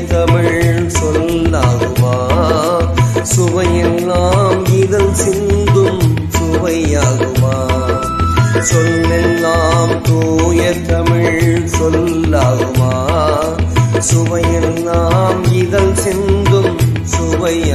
தமிழ் சொல்லாகுமா? சுவையெல்லாம் இதழ் சிந்தும் சுவையாகுமா? சொல்லெல்லாம் தூய தமிழ் சொல்லாகுமா? சுவையெல்லாம் இதழ் சிந்தும் சுவையாகுமா?